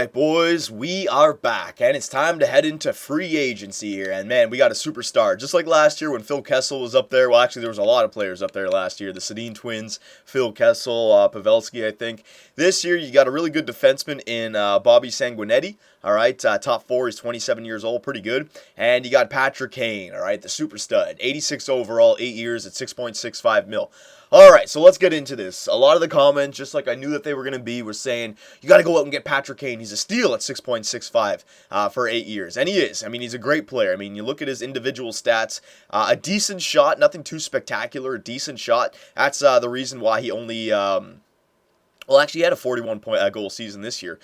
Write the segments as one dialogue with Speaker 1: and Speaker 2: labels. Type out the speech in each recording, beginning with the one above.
Speaker 1: Alright, boys, we are back, and it's time to head into free agency here. And man, we got a superstar. Just like last year when Phil Kessel was up there. Well, actually, there was a lot of players up there last year. The Sedin twins, Phil Kessel, Pavelski, I think. This year, you got a really good defenseman in Bobby Sanguinetti. Alright, top four, he's 27 years old, pretty good. And you got Patrick Kane, alright, the super stud. 86 overall, 8 years at 6.65 mil. Alright, so let's get into this. A lot of the comments, just like I knew that they were going to be, were saying, you got to go out and get Patrick Kane. He's a steal at 6.65 for 8 years. And he is. I mean, he's a great player. I mean, you look at his individual stats. A decent shot, nothing too spectacular, a decent shot. That's the reason why he only... Well, actually, he had a 41-goal season this year.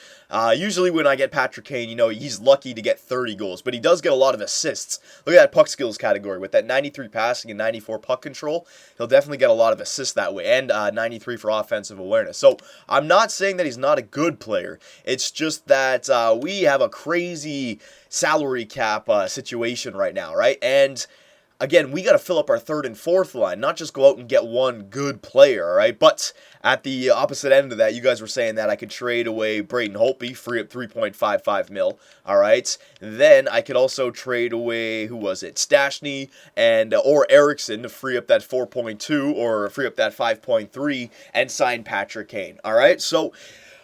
Speaker 1: Usually when I get Patrick Kane, you know, he's lucky to get 30 goals, but he does get a lot of assists. Look at that puck skills category. With that 93 passing and 94 puck control, he'll definitely get a lot of assists that way, and 93 for offensive awareness. So I'm not saying that he's not a good player. It's just that we have a crazy salary cap situation right now, right? And... again, we got to fill up our third and fourth line, not just go out and get one good player, all right? But at the opposite end of that, you guys were saying that I could trade away Braden Holtby, free up 3.55 mil, all right? Then I could also trade away, who was it? Stastny and or Eriksson to free up that 4.2 or free up that 5.3 and sign Patrick Kane, all right? So,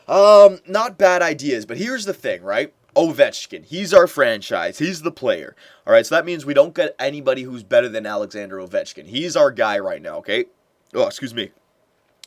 Speaker 1: not bad ideas, but here's the thing, right? Ovechkin, he's our franchise, he's the player, alright, so that means we don't get anybody who's better than Alexander Ovechkin. He's our guy right now, okay? Oh, excuse me.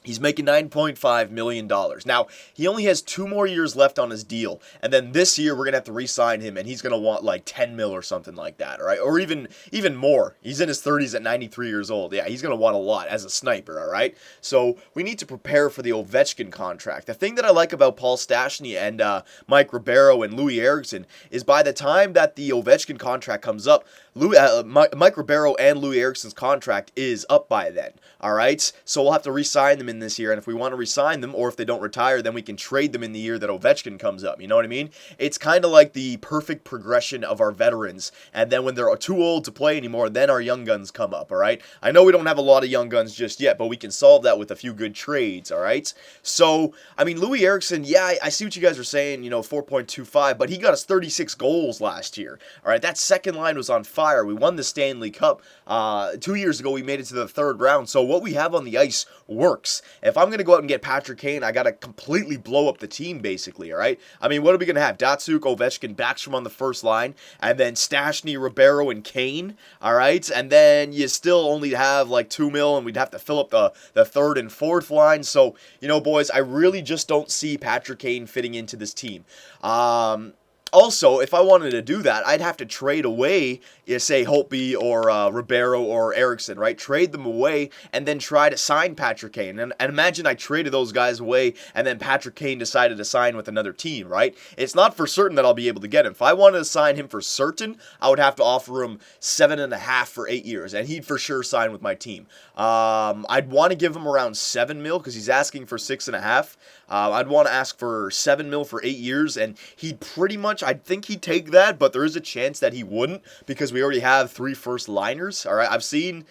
Speaker 1: He's making $9.5 million. Now, he only has 2 more years left on his deal, and then this year we're going to have to re-sign him, and he's going to want like 10 mil or something like that, all right? Or even more. He's in his 30s at 93 years old. Yeah, he's going to want a lot as a sniper, all right? So we need to prepare for the Ovechkin contract. The thing that I like about Paul Stastny and Mike Ribeiro and Louis Eriksson is by the time that the Ovechkin contract comes up, Mike Ribeiro and Louis Eriksson's contract is up by then, all right? So we'll have to re-sign them in this year, and if we want to re-sign them, or if they don't retire, then we can trade them in the year that Ovechkin comes up, you know what I mean? It's kind of like the perfect progression of our veterans, and then when they're too old to play anymore, then our young guns come up, all right? I know we don't have a lot of young guns just yet, but we can solve that with a few good trades, all right? So, I mean, Louis Eriksson, yeah, I see what you guys are saying, you know, 4.25, but he got us 36 goals last year, all right? That second line was on fire. We won the Stanley Cup 2 years ago. We made it to the third round. So what we have on the ice works. If I'm going to go out and get Patrick Kane, I got to completely blow up the team, basically, all right? I mean, what are we going to have? Datsuk, Ovechkin, Backstrom on the first line, and then Stastny, Ribeiro, and Kane, all right? And then you still only have like 2 mil, and we'd have to fill up the third and fourth line. So, you know, boys, I really just don't see Patrick Kane fitting into this team. Also, if I wanted to do that, I'd have to trade away, say, Holtby or Ribeiro or Eriksson, right? Trade them away and then try to sign Patrick Kane. And imagine I traded those guys away and then Patrick Kane decided to sign with another team, right? It's not for certain that I'll be able to get him. If I wanted to sign him for certain, I would have to offer him 7.5 for 8 years, and he'd for sure sign with my team. I'd want to give him around 7 mil because he's asking for 6.5. I'd want to ask for 7 mil for 8 years, and he'd pretty much, I think he'd take that, but there is a chance that he wouldn't because we already have 3 first liners. All right, I've seen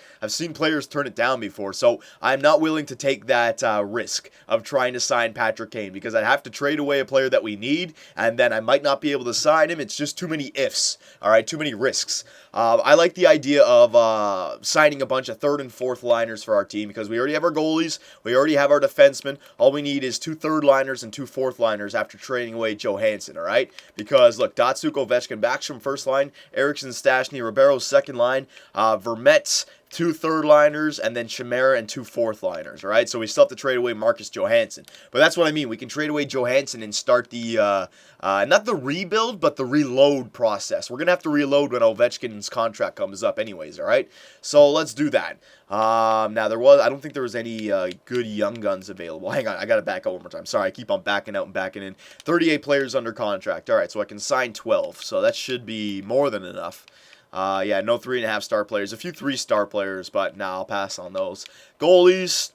Speaker 1: players turn it down before, so I'm not willing to take that risk of trying to sign Patrick Kane because I'd have to trade away a player that we need, and then I might not be able to sign him. It's just too many ifs. All right, too many risks. I like the idea of signing a bunch of third and fourth liners for our team because we already have our goalies, we already have our defensemen. All we need is 2 third liners and 2 fourth liners after trading away Johansson, all right? Because, look, Datsuk, Ovechkin, Backstrom first line, Eriksson, Stastny, Ribeiro second line, Vermette, 2 third liners, and then Chimera and 2 fourth liners, all right? So we still have to trade away Marcus Johansson. But that's what I mean. We can trade away Johansson and start the, not the rebuild, but the reload process. We're going to have to reload when Ovechkin's contract comes up anyways, all right? So let's do that. Now, I don't think there was any good young guns available. Hang on, I got to back up one more time. Sorry, I keep on backing out and backing in. 38 players under contract. All right, so I can sign 12. So that should be more than enough. Yeah, no 3.5 star players. A few 3-star players, but nah, I'll pass on those. Goalies.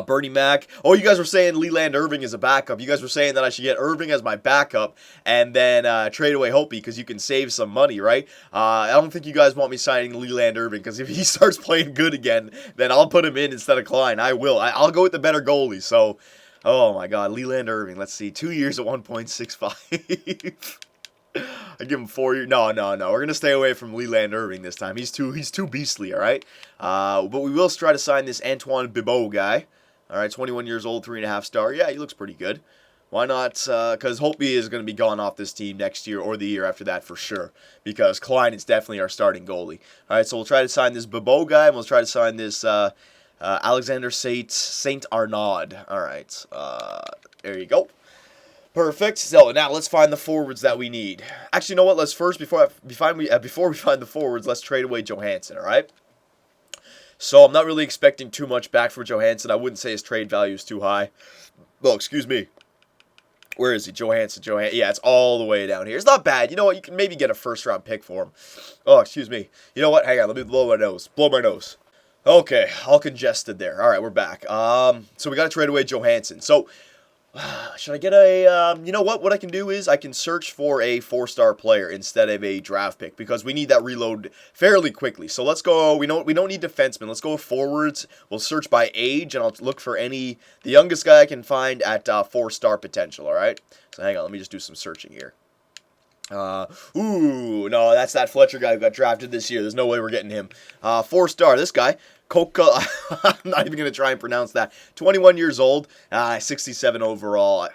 Speaker 1: Bernie Mac. Oh, you guys were saying Leland Irving is a backup. You guys were saying that I should get Irving as my backup and then trade away Holtby because you can save some money, right? I don't think you guys want me signing Leland Irving because if he starts playing good again, then I'll put him in instead of Klein. I will. I'll go with the better goalie. So, Oh my God, Leland Irving. Let's see, 2 years at 1.65. I give him 4 years. No. We're gonna stay away from Leland Irving this time. He's too beastly. All right. But we will try to sign this Antoine Bibeau guy. All right, 21 years old, 3.5 star. Yeah, he looks pretty good. Why not? Because Holtby is going to be gone off this team next year or the year after that for sure. Because Klein is definitely our starting goalie. All right, so we'll try to sign this Bibeau guy, and we'll try to sign this Alexander Saint Arnaud. All right, there you go. Perfect. So now let's find the forwards that we need. Actually, you know what? Let's first before we find the forwards, let's trade away Johansson. All right. So I'm not really expecting too much back for Johansson. I wouldn't say his trade value is too high. Well, excuse me. Where is he? Johansson. Yeah, it's all the way down here. It's not bad. You know what? You can maybe get a first-round pick for him. Oh, excuse me. You know what? Hang on. Let me blow my nose. Okay, all congested there. All right, we're back. So we got to trade away Johansson. So should I get a, you know what? What I can do is I can search for a 4-star player instead of a draft pick because we need that reload fairly quickly. So let's go, we don't need defensemen. Let's go with forwards. We'll search by age, and I'll look for the youngest guy I can find at 4-star potential, all right? So hang on, let me just do some searching here. Ooh, no, that's that Fletcher guy who got drafted this year. There's no way we're getting him. 4-star, this guy. Coca, I'm not even going to try and pronounce that. 21 years old, 67 overall.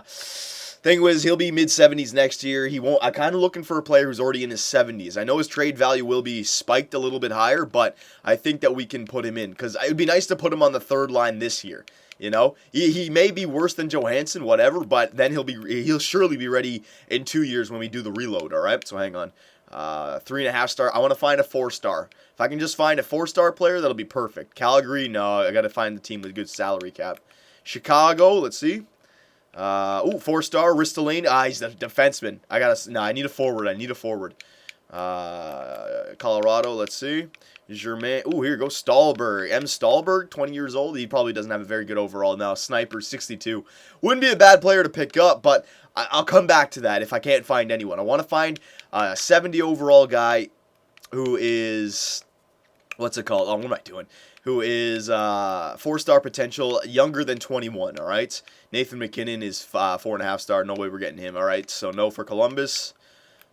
Speaker 1: Thing was, he'll be mid-70s next year. I'm kind of looking for a player who's already in his 70s. I know his trade value will be spiked a little bit higher, but I think that we can put him in because it would be nice to put him on the third line this year. You know, he may be worse than Johansson, whatever, but then he'll surely be ready in 2 years when we do the reload. All right, so hang on. 3.5 star. I want to find a 4-star. If I can just find a 4-star player, that'll be perfect. Calgary, no, I got to find the team with a good salary cap. Chicago, let's see. 4-star. Ristolainen. He's a defenseman. I need a forward. Colorado, let's see. Germain. Here you go. Stahlberg. Stahlberg, 20 years old. He probably doesn't have a very good overall now. Sniper, 62. Wouldn't be a bad player to pick up, but I'll come back to that if I can't find anyone. I want to find a 70 overall guy who is, what's it called? What am I doing? Who is 4-star potential, younger than 21, all right? Nathan McKinnon is 4.5 star. No way we're getting him, all right? So no for Columbus.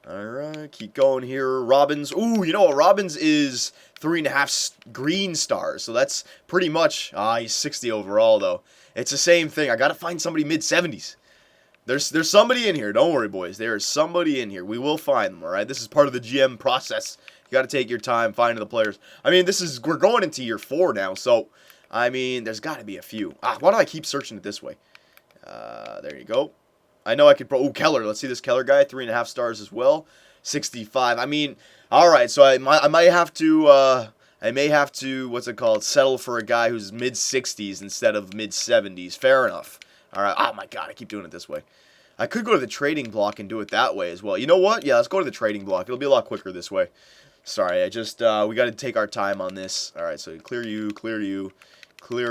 Speaker 1: All right, keep going here. Robbins. You know what? Robbins is 3.5 green stars, so that's pretty much, he's 60 overall, though. It's the same thing. I got to find somebody mid-70s. There's somebody in here. Don't worry, boys. There is somebody in here. We will find them, all right? This is part of the GM process. You got to take your time finding the players. I mean, we're going into year 4 now, so, I mean, there's got to be a few. Why do I keep searching it this way? There you go. I know I could Keller. Let's see this Keller guy. 3.5 stars as well. 65. I mean, all right, so I might have to, what's it called, settle for a guy who's mid-60s instead of mid-70s. Fair enough. All right. Oh, my God. I keep doing it this way. I could go to the trading block and do it that way as well. You know what? Yeah, let's go to the trading block. It'll be a lot quicker this way. Sorry, we got to take our time on this. All right, so clear you, clear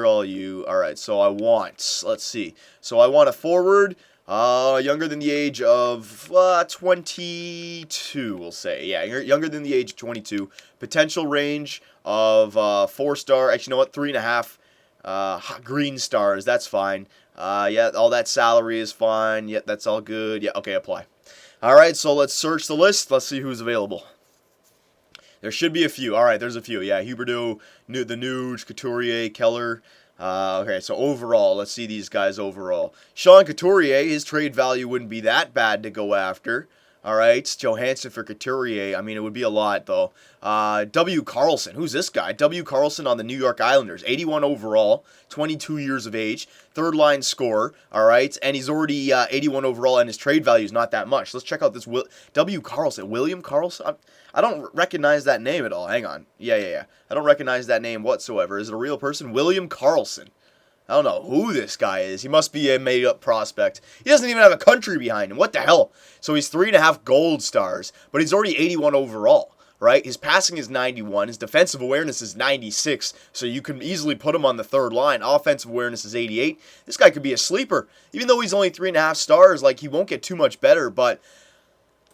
Speaker 1: all you. All right, so let's see. So I want a forward, younger than the age of 22, we'll say. Yeah, younger than the age of 22. Potential range of 4-star. Actually, you know what? 3.5 green stars. That's fine. Yeah, all that salary is fine. Yeah, that's all good. Yeah, okay, apply. All right, so let's search the list. Let's see who's available. There should be a few. All right, there's a few. Yeah, Huberdeau, the Nuge, Couturier, Keller. Okay, so overall, let's see these guys overall. Sean Couturier, his trade value wouldn't be that bad to go after. All right, Johansson for Couturier. I mean, it would be a lot, though. W. Carlson. Who's this guy? W. Carlson on the New York Islanders. 81 overall, 22 years of age, third-line scorer, all right? And he's already 81 overall, and his trade value is not that much. Let's check out this W. Carlson. William Carlson? I don't recognize that name at all. Hang on. Yeah. I don't recognize that name whatsoever. Is it a real person? William Carlson. I don't know who this guy is. He must be a made-up prospect. He doesn't even have a country behind him. What the hell? So he's 3.5 gold stars, but he's already 81 overall, right? His passing is 91. His defensive awareness is 96, so you can easily put him on the third line. Offensive awareness is 88. This guy could be a sleeper. Even though he's only 3.5 stars, like, he won't get too much better, but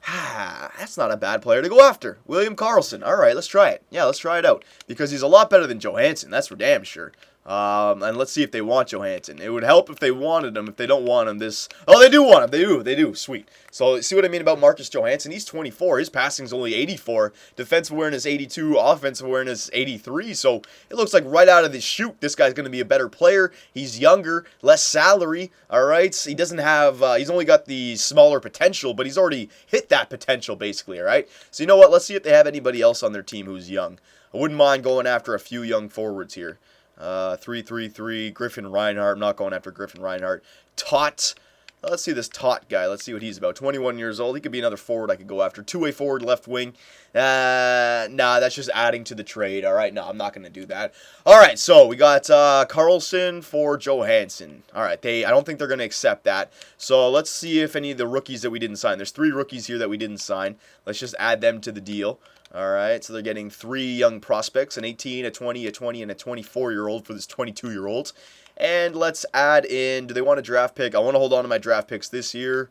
Speaker 1: that's not a bad player to go after. William Carlson. All right, let's try it. Yeah, let's try it out. Because he's a lot better than Johansson. That's for damn sure. And let's see if they want Johansson. It would help if they wanted him. If they don't want him, this... Oh, they do want him. They do. Sweet. So, see what I mean about Marcus Johansson? He's 24. His passing's only 84. Defensive awareness 82. Offensive awareness 83. So, it looks like right out of the chute, this guy's going to be a better player. He's younger, less salary, all right? He doesn't have... he's only got the smaller potential, but he's already hit that potential, basically, all right? So, you know what? Let's see if they have anybody else on their team who's young. I wouldn't mind going after a few young forwards here. 3-3-3, Griffin Reinhardt. I'm not going after Griffin Reinhardt. Tot. Let's see this Tot guy. Let's see what he's about. 21 years old. He could be another forward I could go after. Two-way forward, left wing. Nah, that's just adding to the trade. All right, no, I'm not going to do that. All right, so we got Carlson for Johansson. All right, I don't think they're going to accept that. So let's see if any of the rookies that we didn't sign. There's 3 rookies here that we didn't sign. Let's just add them to the deal. All right, so they're getting 3 young prospects, an 18, a 20, a 20, and a 24-year-old for this 22-year-old. And let's add in, do they want a draft pick? I want to hold on to my draft picks this year.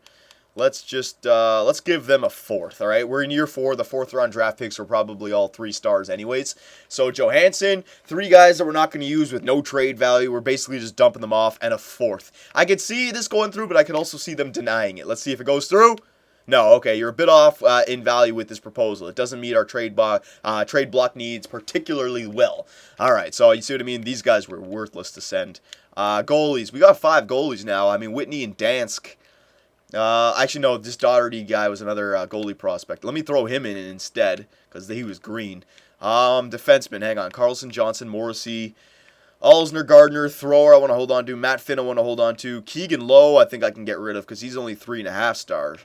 Speaker 1: Let's just, let's give them a 4th, all right? We're in year 4. The 4th-round draft picks are probably all 3 stars anyways. So Johansson, 3 guys that we're not going to use with no trade value. We're basically just dumping them off, and a 4th. I could see this going through, but I could also see them denying it. Let's see if it goes through. No, okay, you're a bit off in value with this proposal. It doesn't meet our trade block needs particularly well. All right, so you see what I mean? These guys were worthless to send. Goalies. We got 5 goalies now. I mean, Whitney and Dansk. Actually, no, this Doherty guy was another goalie prospect. Let me throw him in instead because he was green. Defenseman, hang on. Carlson, Johnson, Morrissey, Alsner, Gardner, Thrower, I want to hold on to. Matt Finn, I want to hold on to. Keegan Lowe, I think I can get rid of because he's only 3.5 stars.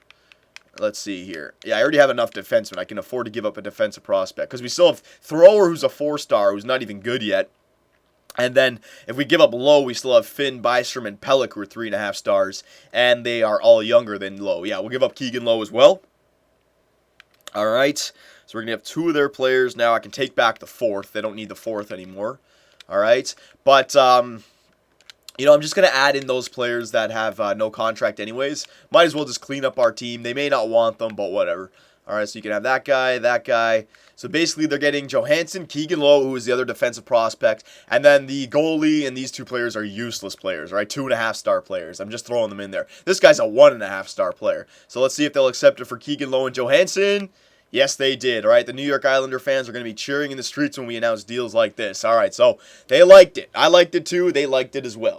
Speaker 1: Let's see here. Yeah, I already have enough defensemen. I can afford to give up a defensive prospect. Because we still have Thrower, who's a 4-star, who's not even good yet. And then, if we give up Lowe, we still have Finn, Bystrom, and Pellick, who are 3.5 stars. And they are all younger than Lowe. Yeah, we'll give up Keegan Lowe as well. Alright. So we're going to have 2 of their players. Now I can take back the 4th. They don't need the 4th anymore. Alright. But, you know, I'm just going to add in those players that have no contract anyways. Might as well just clean up our team. They may not want them, but whatever. All right, so you can have that guy, that guy. So basically they're getting Johansson, Keegan Lowe, who is the other defensive prospect, and then the goalie and these 2 players are useless players, right? 2.5-star players. I'm just throwing them in there. This guy's a 1.5-star player. So let's see if they'll accept it for Keegan Lowe and Johansson. Yes, they did. All right, the New York Islander fans are going to be cheering in the streets when we announce deals like this. All right, so they liked it. I liked it too. They liked it as well.